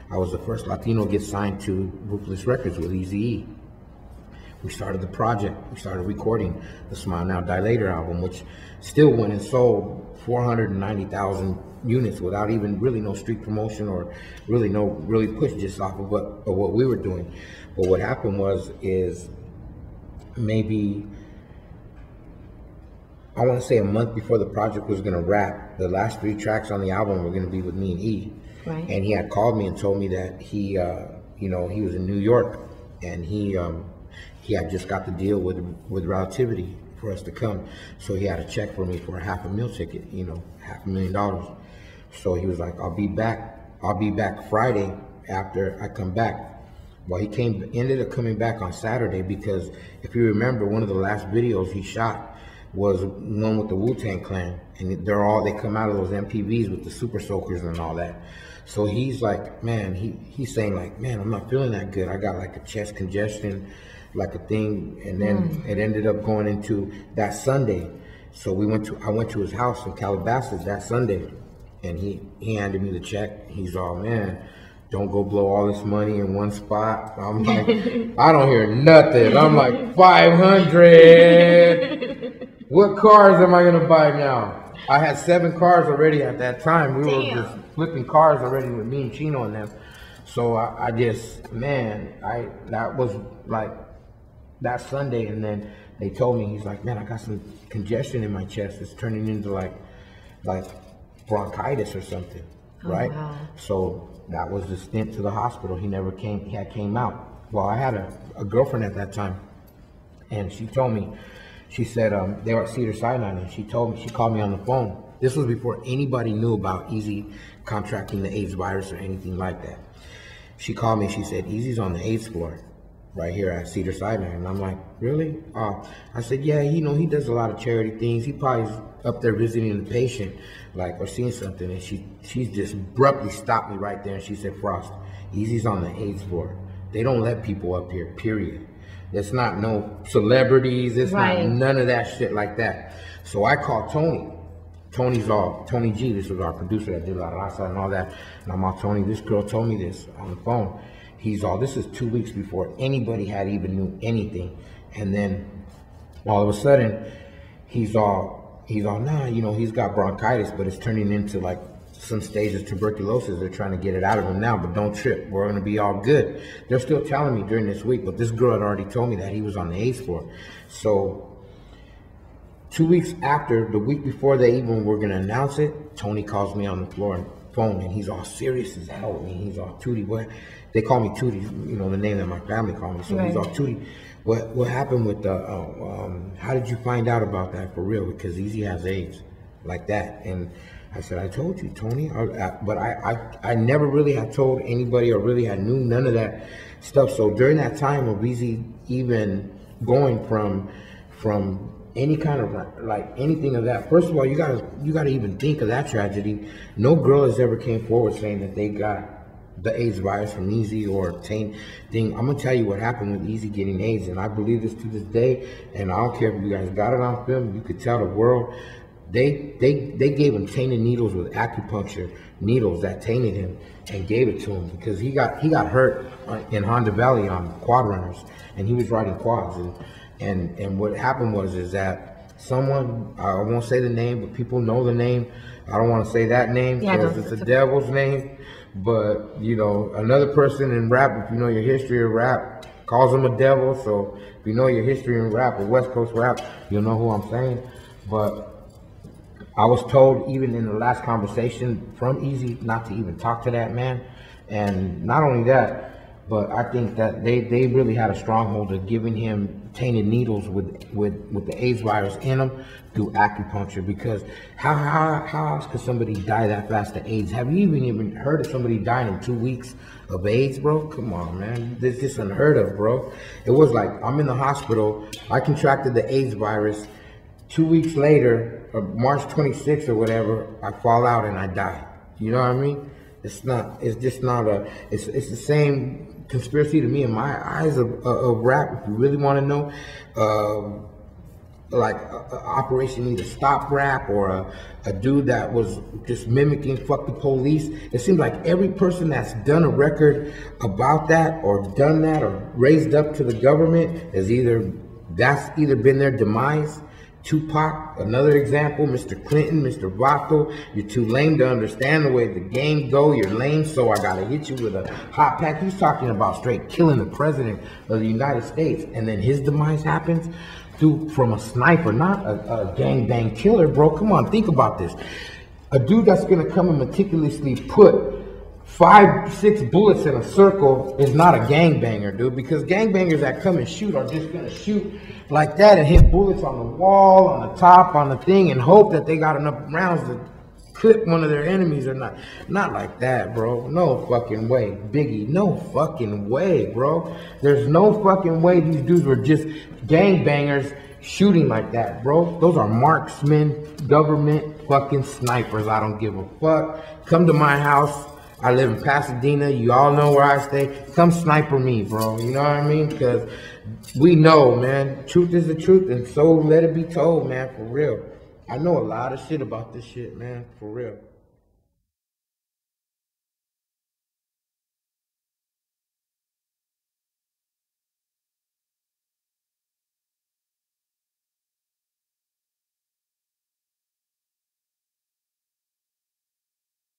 I was the first Latino to get signed to Ruthless Records with Eazy E. We started the project. We started recording the Smile Now Die Later album, which still went and sold 490,000 units without even really no street promotion or really push, just off of what we were doing. But what happened is maybe, I want to say a month before the project was going to wrap, the last 3 tracks on the album were going to be with me and E. Right. And he had called me and told me that he was in New York, and he had just got the deal with Relativity for us to come. So he had a check for me for a $500,000 ticket, $500,000. So he was like, I'll be back Friday after I come back. Well, he ended up coming back on Saturday, because if you remember, one of the last videos he shot was one with the Wu-Tang Clan, and they come out of those MPVs with the Super Soakers and all that. So he's like, man, he's saying like, man, I'm not feeling that good. I got like a chest congestion, like a thing, and then it ended up going into that Sunday. So I went to his house in Calabasas that Sunday, and he handed me the check. He's all, man, don't go blow all this money in one spot. I'm like, I don't hear nothing. I'm like, 500. What cars am I gonna buy now? I had 7 cars already at that time. We were just flipping cars already with me and Chino and them. So I just, that was like that Sunday, and then they told me, he's like, man, I got some congestion in my chest. It's turning into like bronchitis or something, right? Wow. So that was the stint to the hospital. He never came out. Well, I had a girlfriend at that time, and she told me, she said they were at Cedars-Sinai, and she called me on the phone. This was before anybody knew about Eazy contracting the AIDS virus or anything like that. She called me, she said, Eazy's on the AIDS floor right here at Cedars-Sinai. And I'm like, really? I said, yeah, he does a lot of charity things. He probably is up there visiting the patient, or seeing something. And she just abruptly stopped me right there, and she said, Frost, Eazy's on the AIDS floor. They don't let people up here, period. There's not no celebrities. It's not none of that shit like that. So I called Tony. Tony G, this was our producer that did La Raza and all that. And I'm all, Tony, this girl told me this on the phone. He's all, this is 2 weeks before anybody had even knew anything. And then all of a sudden, he's all, nah, he's got bronchitis, but it's turning into like some stages of tuberculosis. They're trying to get it out of him now, but don't trip. We're going to be all good. They're still telling me during this week, but this girl had already told me that he was on the AIDS floor. So 2 weeks after, the week before they even were going to announce it, Tony calls me on the phone, and he's all serious as hell. And he's all, Tootie, what? They call me Tootie, the name that my family called me. So he's all, Tootie, what happened with the, how did you find out about that for real? Because Eazy has AIDS, like that. And I said, I told you, Tony, but I never really had told anybody or really had knew none of that stuff. So during that time of Eazy even going from any kind of like anything of that, first of all, you gotta even think of that tragedy. No girl has ever came forward saying that they got the AIDS virus from Eazy or thing. I'm gonna tell you what happened with Eazy getting AIDS, and I believe this to this day. And I don't care if you guys got it on film. You could tell the world. They gave him tainted needles with acupuncture needles that tainted him, and gave it to him because he got hurt in Honda Valley on quad runners, and he was riding quads, and what happened is that someone, I won't say the name, but people know the name. I don't want to say that name because it's a devil's name, but another person in rap, if you know your history of rap, calls him a devil. So if you know your history in rap or West Coast rap, you'll know who I'm saying. But I was told, even in the last conversation from Eazy, not to even talk to that man. And not only that, but I think that they really had a stronghold of giving him tainted needles with the AIDS virus in them through acupuncture. Because how else could somebody die that fast of AIDS? Have you even heard of somebody dying in 2 weeks of AIDS, bro? Come on, man. This is just unheard of, bro. It was like, I'm in the hospital. I contracted the AIDS virus. 2 weeks later, March 26th or whatever, I fall out and I die. You know what I mean? It's the same conspiracy to me in my eyes of rap, if you really want to know. like Operation Either Stop Rap, or a dude that was just mimicking "fuck the police." It seems like every person that's done a record about that, or done that, or raised up to the government, is either been their demise. Tupac, another example. Mr. Clinton, Mr. Vato, you're too lame to understand the way the game go. You're lame, so I gotta hit you with a hot pack. He's talking about straight killing the president of the United States, and then his demise happens from a sniper, not a gangbang killer, bro. Come on, think about this. A dude that's gonna come and meticulously put 5, 6 bullets in a circle is not a gangbanger, dude, because gangbangers that come and shoot are just gonna shoot like that and hit bullets on the wall, on the top, on the thing, and hope that they got enough rounds to clip one of their enemies or not. Not like that, bro. No fucking way. Biggie, no fucking way, bro. There's no fucking way these dudes were just gangbangers shooting like that, bro. Those are marksmen, government fucking snipers. I don't give a fuck. Come to my house. I live in Pasadena. You all know where I stay. Come sniper me, bro. You know what I mean? Because we know, man. Truth is the truth, and so let it be told, man. For real. I know a lot of shit about this shit, man. For real.